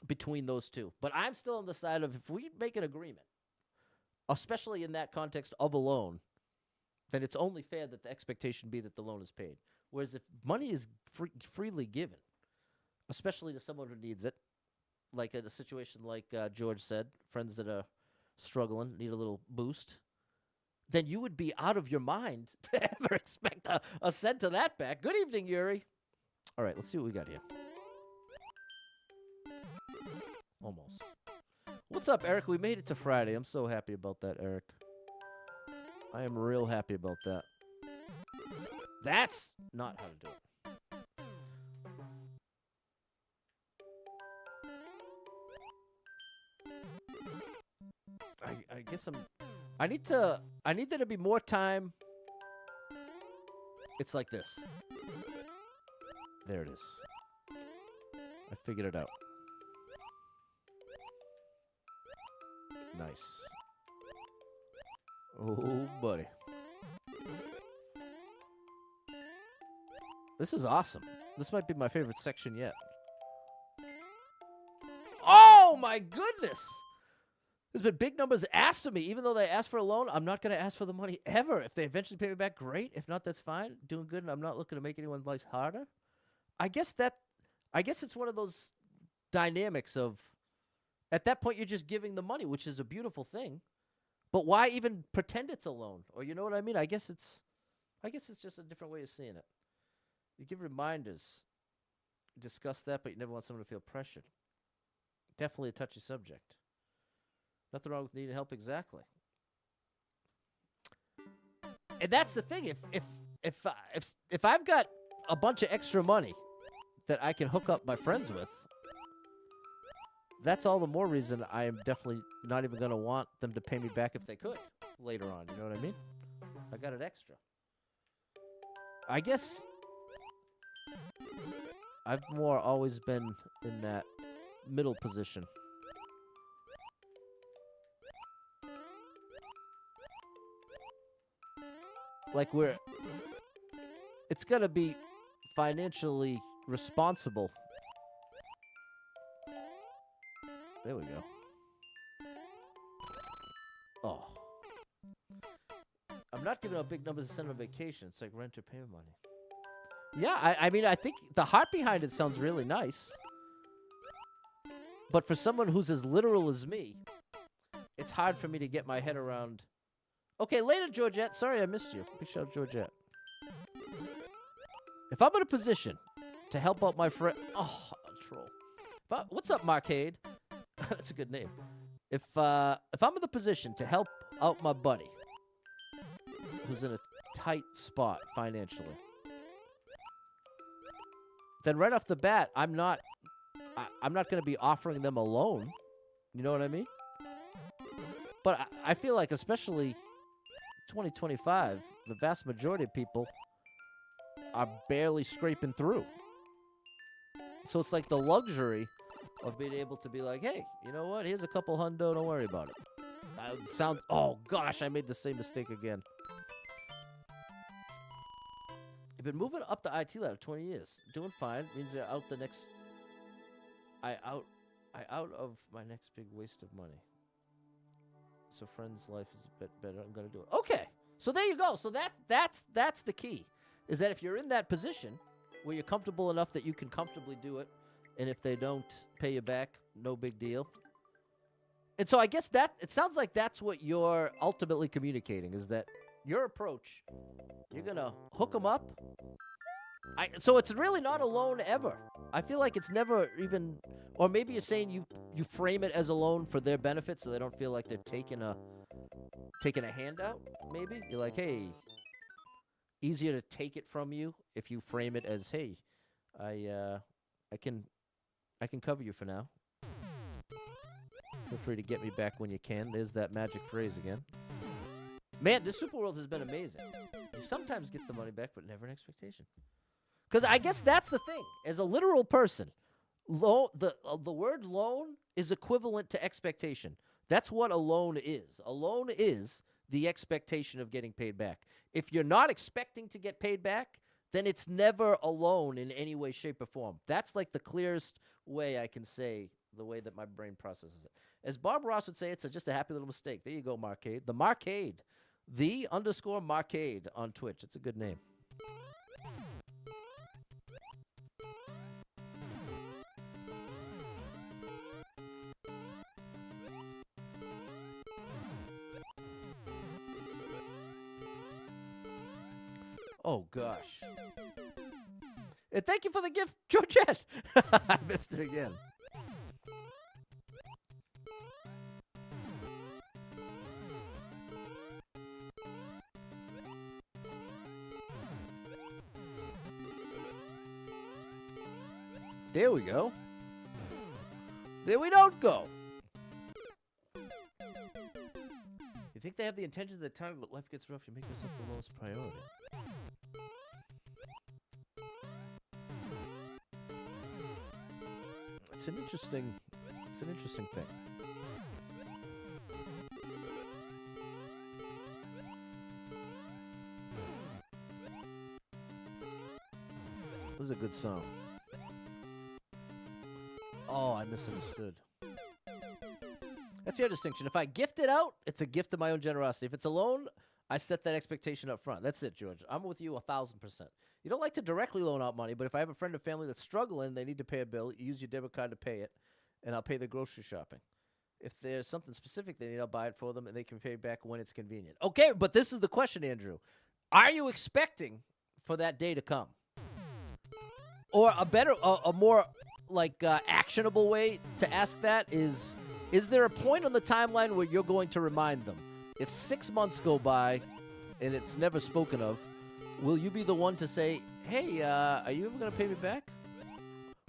between those two. But I'm still on the side of if we make an agreement, especially in that context of a loan, then it's only fair that the expectation be that the loan is paid. Whereas if money is freely given, especially to someone who needs it, like in a situation like George said, friends that are struggling, need a little boost, then you would be out of your mind to ever expect a cent of that back. Good evening, Yuri. All right, let's see what we got here. Almost. What's up, Eric? We made it to Friday. I'm so happy about that, Eric. I am real happy about that. That's not how to do it. I guess I need there to be more time. It's like this. There it is. I figured it out. Nice. Oh, buddy. This is awesome. This might be my favorite section yet. Oh, my goodness. There's been big numbers asked of me. Even though they asked for a loan, I'm not going to ask for the money ever. If they eventually pay me back, great. If not, that's fine. Doing good, and I'm not looking to make anyone's life harder. I guess it's one of those dynamics of, at that point, you're just giving the money, which is a beautiful thing. But why even pretend it's a loan? Or you know what I mean? I guess it's just a different way of seeing it. You give reminders, discuss that, but you never want someone to feel pressured. Definitely a touchy subject. Nothing wrong with needing help, exactly. And that's the thing. If I've got a bunch of extra money that I can hook up my friends with, that's all the more reason I am definitely not even going to want them to pay me back if they could later on. You know what I mean? I got it extra. I guess I've more always been in that middle position. Like it's got to be financially responsible. There we go. Oh. I'm not giving out big numbers to send on vacation. It's like rent or payment money. Yeah, I mean, I think the heart behind it sounds really nice. But for someone who's as literal as me, it's hard for me to get my head around. Okay, later, Georgette. Sorry I missed you. Big shout out, Georgette. If I'm in a position to help out my friend... Oh, troll. What's up, Marcade? That's a good name. If I'm in the position to help out my buddy, who's in a tight spot financially, then right off the bat, I'm not going to be offering them a loan. You know what I mean? But I feel like, especially 2025, the vast majority of people are barely scraping through. So it's like the luxury of being able to be like, hey, you know what? Here's a couple hundo. Don't worry about it. Oh, gosh, I made the same mistake again. I've been moving up the IT ladder 20 years. Doing fine. Means they're out the next... I out of my next big waste of money. So friend's life is a bit better. I'm going to do it. Okay. So there you go. So that's the key. Is that if you're in that position where you're comfortable enough that you can comfortably do it, and if they don't pay you back, no big deal. And so I guess that it sounds like that's what you're ultimately communicating, is that your approach, you're going to hook them up. So it's really not a loan ever. I feel like it's never even, or maybe you're saying you frame it as a loan for their benefit so they don't feel like they're taking a handout, maybe. You're like, hey, easier to take it from you if you frame it as, hey, I I can cover you for now. Feel free to get me back when you can. There's that magic phrase again. Man, this Super World has been amazing. You sometimes get the money back, but never an expectation. Because I guess that's the thing. As a literal person, the word loan is equivalent to expectation. That's what a loan is. A loan is the expectation of getting paid back. If you're not expecting to get paid back, then it's never a loan in any way, shape, or form. That's like the clearest way I can say the way that my brain processes it. As Bob Ross would say, it's just a happy little mistake. There you go, Marcade. The Marcade. _Marcade on Twitch. It's a good name. Oh, gosh. And thank you for the gift, Georgette. I missed it again. There we go. There we don't go. You think they have the intentions at the time, but life gets rough, you make yourself the lowest priority. It's an interesting thing. This is a good song. Oh, I misunderstood. That's your distinction. If I gift it out, it's a gift of my own generosity. If it's a loan, I set that expectation up front. That's it, George. I'm with you 1,000%. You don't like to directly loan out money, but if I have a friend or family that's struggling, they need to pay a bill, you use your debit card to pay it, and I'll pay the grocery shopping. If there's something specific they need, I'll buy it for them, and they can pay back when it's convenient. Okay, but this is the question, Andrew. Are you expecting for that day to come? Or a more like actionable way to ask that is there a point on the timeline where you're going to remind them? If 6 months go by and it's never spoken of, will you be the one to say, hey, are you ever going to pay me back?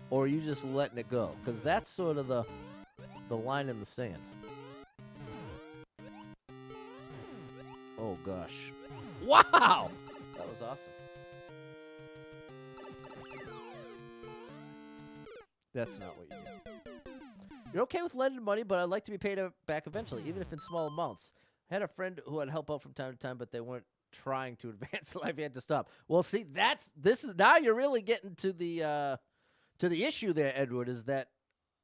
Or are you just letting it go? Because that's sort of the line in the sand. Oh, gosh. Wow! That was awesome. That's not what you do. You're okay with lending money, but I'd like to be paid back eventually, even if in small amounts. I had a friend who I'd help out from time to time, but they weren't trying to advance life. He had to stop. Well, see, now you're really getting to the issue there, Edward, is that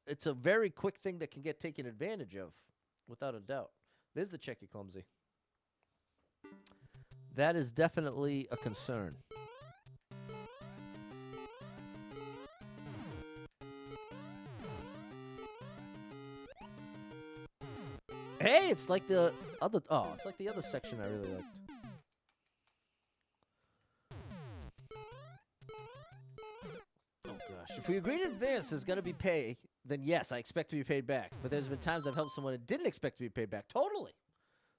it's a very quick thing that can get taken advantage of, without a doubt. There's the check, you clumsy. That is definitely a concern. Hey, it's like the other. Oh, it's like the other section I really liked. Oh gosh, if we agreed in advance there's gonna be pay, then yes, I expect to be paid back. But there's been times I've helped someone that didn't expect to be paid back. Totally.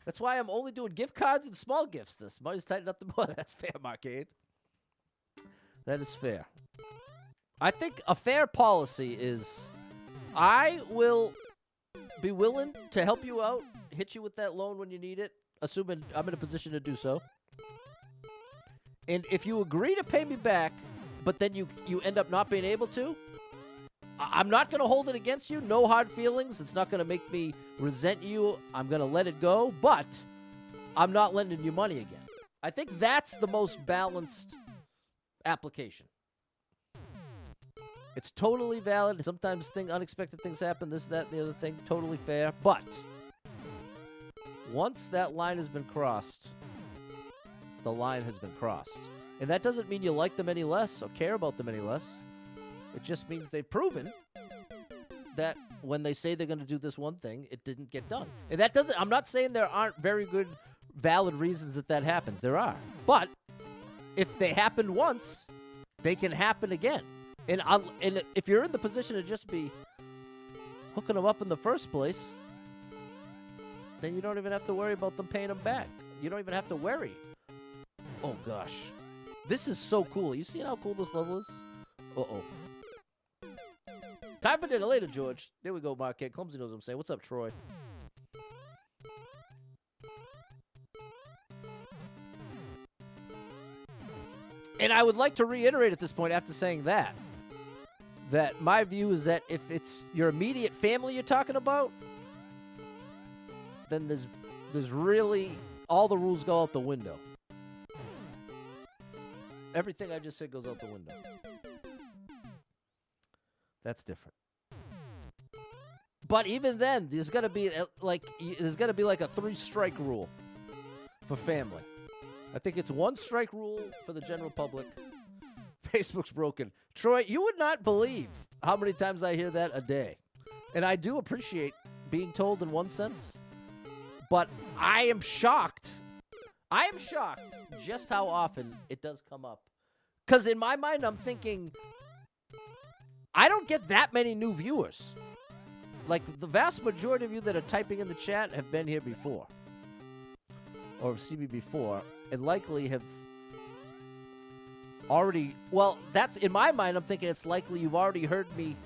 That's why I'm only doing gift cards and small gifts. This money's tightened up the more. That's fair, Marcade. That is fair. I think a fair policy is, I will be willing to help you out, hit you with that loan when you need it, assuming I'm in a position to do so. And if you agree to pay me back, but then you end up not being able to, I'm not going to hold it against you. No hard feelings. It's not going to make me resent you. I'm going to let it go, but I'm not lending you money again. I think that's the most balanced application. It's totally valid. Sometimes unexpected things happen, this, that, and the other thing. Totally fair. But once that line has been crossed, the line has been crossed. And that doesn't mean you like them any less or care about them any less. It just means they've proven that when they say they're going to do this one thing, it didn't get done. And that doesn't, I'm not saying there aren't very good, valid reasons that happens. There are. But if they happened once, they can happen again. And if you're in the position to just be hooking them up in the first place, then you don't even have to worry about them paying them back. You don't even have to worry. Oh, gosh. This is so cool. You see how cool this level is? Uh-oh. Time for dinner later, George. There we go, Marquette. Clumsy knows what I'm saying. What's up, Troy? And I would like to reiterate at this point, after saying that my view is that if it's your immediate family you're talking about, then there's really all the rules go out the window. Everything I just said goes out the window. That's different. But even then, there's gonna be like a 3-strike rule for family. I think it's 1 strike rule for the general public. Facebook's broken. Troy, you would not believe how many times I hear that a day. And I do appreciate being told in one sense, but I am shocked. I am shocked just how often it does come up. Because in my mind, I'm thinking, I don't get that many new viewers. Like, the vast majority of you that are typing in the chat have been here before. Or have seen me before. And likely have already... Well, that's... In my mind, I'm thinking it's likely you've already heard me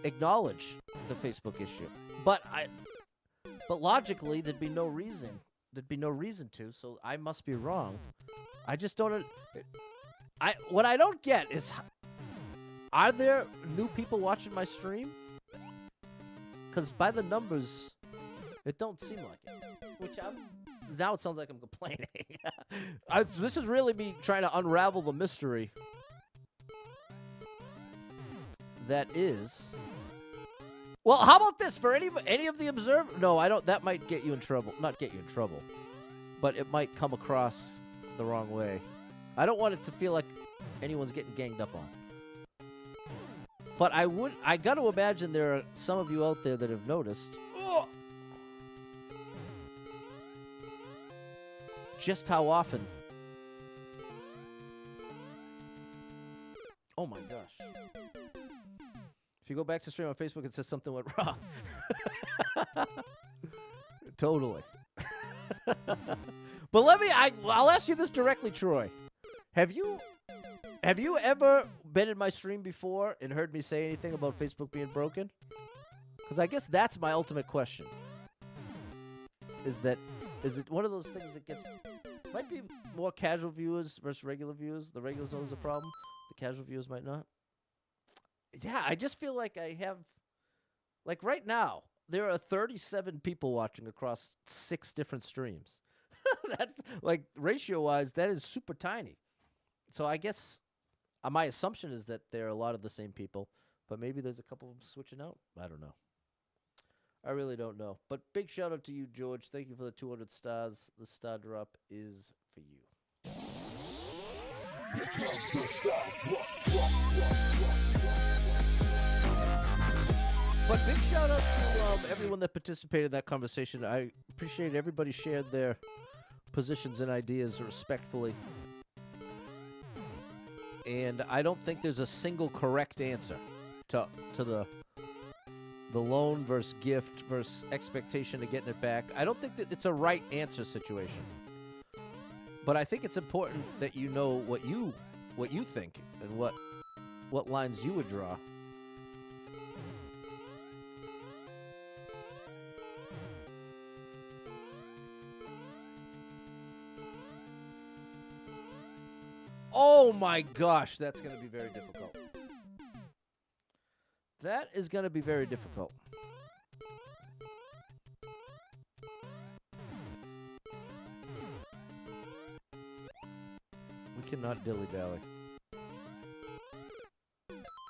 acknowledge the Facebook issue. But logically, there'd be no reason. There'd be no reason to, so I must be wrong. I just don't... What I don't get is... Are there new people watching my stream? Because by the numbers, it don't seem like it. Which now it sounds like I'm complaining. This is really me trying to unravel the mystery that is... Well, how about this? For any of the observers... No, I don't... That might get you in trouble. Not get you in trouble. But it might come across the wrong way. I don't want it to feel like anyone's getting ganged up on. But I got to imagine there are some of you out there that have noticed just how often. Oh my gosh. If you go back to stream on Facebook, it says something went wrong. Totally. But I'll ask you this directly, Troy. Have you ever been in my stream before and heard me say anything about Facebook being broken? Because I guess that's my ultimate question. Is it one of those things that might be more casual viewers versus regular viewers? The regulars know there's a problem. The casual viewers might not. Yeah, I just feel like I have... Like right now, there are 37 people watching across 6 different streams. That's, like, ratio-wise, that is super tiny. So I guess my assumption is that there are a lot of the same people, but maybe there's a couple of them switching out. I don't know. I really don't know. But big shout out to you, George. Thank you for the 200 stars. The star drop is for you. But big shout out to everyone that participated in that conversation. I appreciate everybody shared their positions and ideas respectfully. And I don't think there's a single correct answer to the loan versus gift versus expectation of getting it back. I don't think that it's a right answer situation. But I think it's important that you know what you think and what lines you would draw. Oh my gosh, that's going to be very difficult. That is going to be very difficult. We cannot dilly-dally.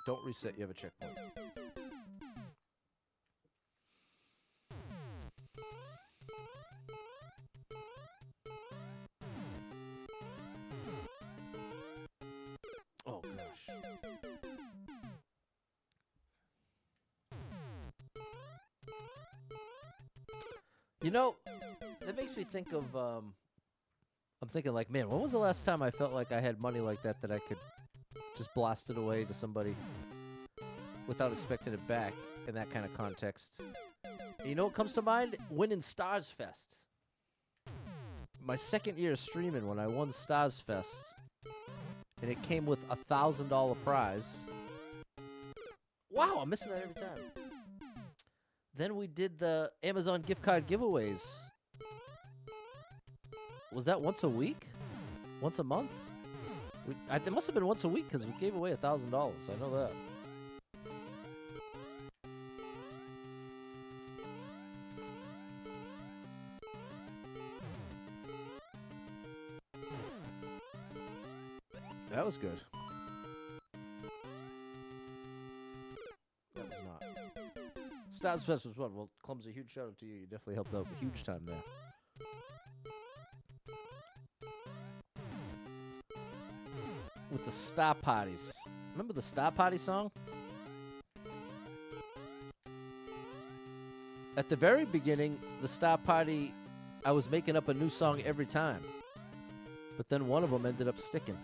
Don't reset, you have a checkpoint. Oh gosh. You know, that makes me think of, I'm thinking like, man, when was the last time I felt like I had money like that I could just blast it away to somebody without expecting it back in that kind of context? You know what comes to mind? Winning Stars Fest. My second year of streaming when I won Stars Fest, and it came with $1,000 prize. Wow, I'm missing that every time. Then we did the Amazon gift card giveaways. Was that once a week? Once a month? It must have been once a week because we gave away $1,000. I know that. That was good. That was not. Stars Fest was fun. Well, Clumsy, huge shout out to you. You definitely helped out a huge time there. With the Star Parties. Remember the Star Party song? At the very beginning, the Star Party, I was making up a new song every time. But then one of them ended up sticking.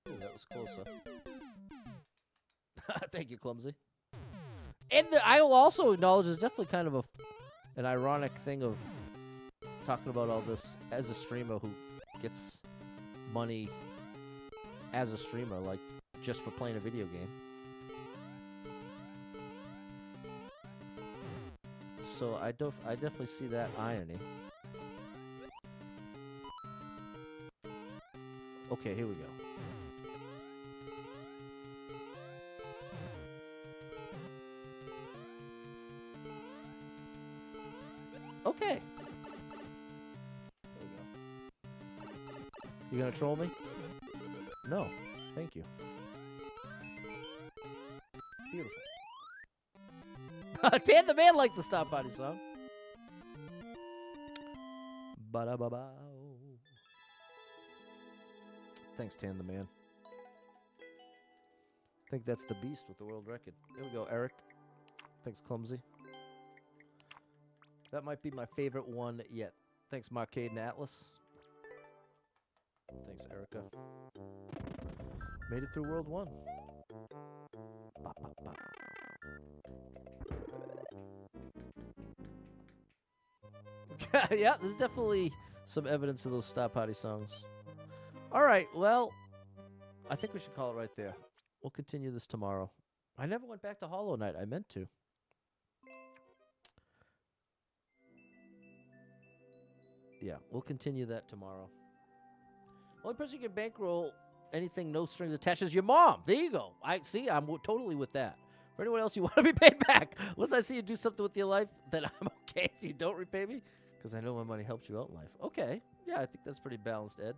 Ooh, that was closer. Thank you, Clumsy. And I will also acknowledge there's definitely kind of an ironic thing of talking about all this as a streamer who gets money as a streamer, like just for playing a video game. So I definitely see that irony. Okay, here we go. Okay. There we go. You gonna troll me? No. Thank you. Beautiful. Tan the Man liked the Stop Body song. Ba-da-ba-ba. Thanks, Tan the Man. I think that's the Beast with the world record. There we go, Eric. Thanks, Clumsy. That might be my favorite one yet. Thanks, Marcade and Atlas. Thanks, Erica. Made it through World 1. Ba, ba, ba. Yeah, there's definitely some evidence of those Stop Party songs. All right, well, I think we should call it right there. We'll continue this tomorrow. I never went back to Hollow Knight. I meant to. Yeah, we'll continue that tomorrow. Only person you can bankroll anything no strings attached is your mom. There you go. I see. I'm totally with that. For anyone else you want to be paid back, unless I see you do something with your life, then I'm okay if you don't repay me, because I know my money helps you out in life. Okay. Yeah, I think that's pretty balanced, Ed.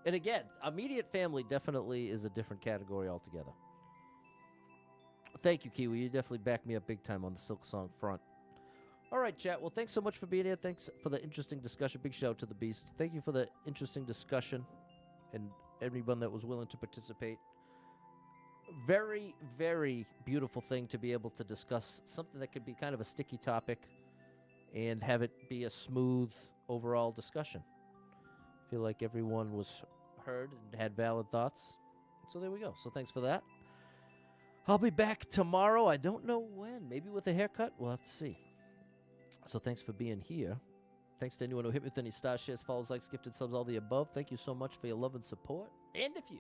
And again, immediate family definitely is a different category altogether. Thank you, Kiwi. You definitely backed me up big time on the Silk Song front. All right, chat. Well, thanks so much for being here. Thanks for the interesting discussion. Big shout out to the Beast. Thank you for the interesting discussion and everyone that was willing to participate. Very, very beautiful thing to be able to discuss something that could be kind of a sticky topic and have it be a smooth overall discussion. I feel like everyone was heard and had valid thoughts. So there we go. So thanks for that. I'll be back tomorrow. I don't know when. Maybe with a haircut. We'll have to see. So thanks for being here. Thanks to anyone who hit me with any star shares, follows, likes, gifted subs, all the above. Thank you so much for your love and support. And if you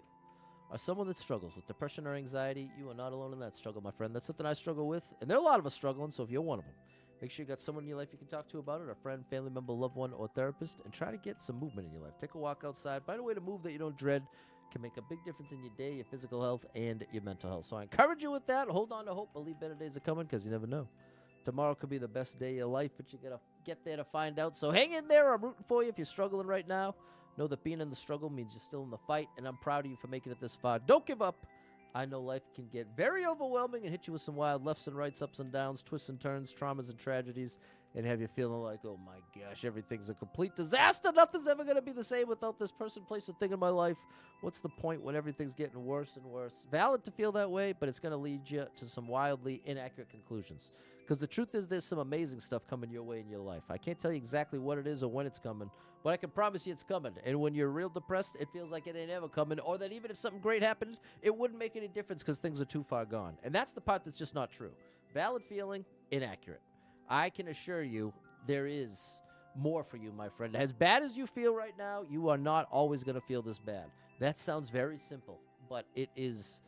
are someone that struggles with depression or anxiety, you are not alone in that struggle, my friend. That's something I struggle with, and there are a lot of us struggling, so if you're one of them, make sure you got someone in your life you can talk to about it, a friend, family member, loved one, or therapist, and try to get some movement in your life. Take a walk outside. Find a way to move that you don't dread. Can make a big difference in your day, your physical health, and your mental health. So I encourage you with that. Hold on to hope. Believe better days are coming, because you never know. Tomorrow could be the best day of your life, but you got to get there to find out. So hang in there. I'm rooting for you. If you're struggling right now, know that being in the struggle means you're still in the fight, and I'm proud of you for making it this far. Don't give up. I know life can get very overwhelming and hit you with some wild lefts and rights, ups and downs, twists and turns, traumas and tragedies, and have you feeling like, oh my gosh, everything's a complete disaster. Nothing's ever going to be the same without this person, place, or thing in my life. What's the point when everything's getting worse and worse? Valid to feel that way, but it's going to lead you to some wildly inaccurate conclusions. Because the truth is there's some amazing stuff coming your way in your life. I can't tell you exactly what it is or when it's coming, but I can promise you it's coming. And when you're real depressed, it feels like it ain't ever coming, or that even if something great happened, it wouldn't make any difference because things are too far gone. And that's the part that's just not true. Valid feeling, inaccurate. I can assure you there is more for you, my friend. As bad as you feel right now, you are not always going to feel this bad. That sounds very simple, but it is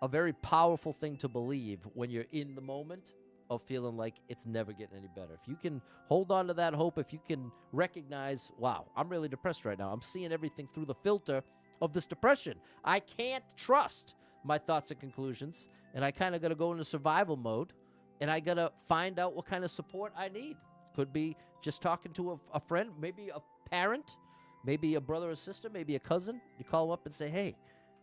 a very powerful thing to believe when you're in the moment of feeling like it's never getting any better. If you can hold on to that hope, if you can recognize, wow, I'm really depressed right now. I'm seeing everything through the filter of this depression. I can't trust my thoughts and conclusions, and I kind of got to go into survival mode, and I got to find out what kind of support I need. Could be just talking to a friend, maybe a parent, maybe a brother or sister, maybe a cousin. You call them up and say, hey,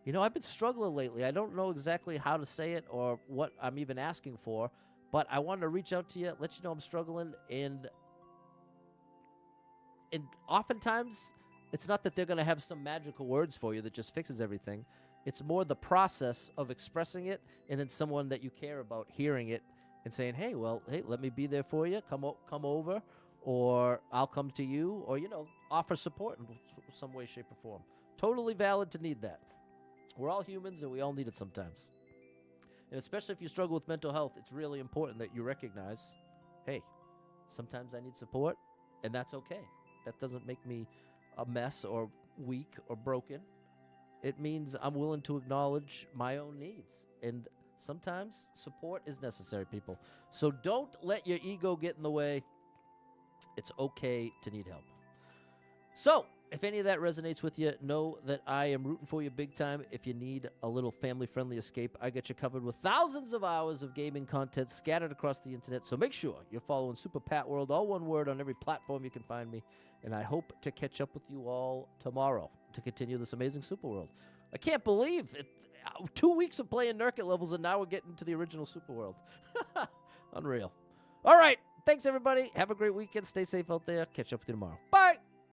you know, I've been struggling lately. I don't know exactly how to say it or what I'm even asking for, but I wanted to reach out to you, let you know I'm struggling. And oftentimes, it's not that they're going to have some magical words for you that just fixes everything. It's more the process of expressing it, and then someone that you care about hearing it and saying, hey, let me be there for you. Come over, or I'll come to you, or, you know, offer support in some way, shape, or form. Totally valid to need that. We're all humans, and we all need it sometimes. And especially if you struggle with mental health, it's really important that you recognize, hey, sometimes I need support, and that's okay. That doesn't make me a mess or weak or broken. It means I'm willing to acknowledge my own needs. And sometimes support is necessary, people. So don't let your ego get in the way. It's okay to need help. So, if any of that resonates with you, know that I am rooting for you big time. If you need a little family-friendly escape, I got you covered with thousands of hours of gaming content scattered across the internet. So make sure you're following Super Pat World, all one word, on every platform you can find me. And I hope to catch up with you all tomorrow to continue this amazing Super World. I can't believe it. 2 weeks of playing Nurkte levels, and now we're getting to the original Super World. Unreal. All right. Thanks, everybody. Have a great weekend. Stay safe out there. Catch up with you tomorrow. Bye.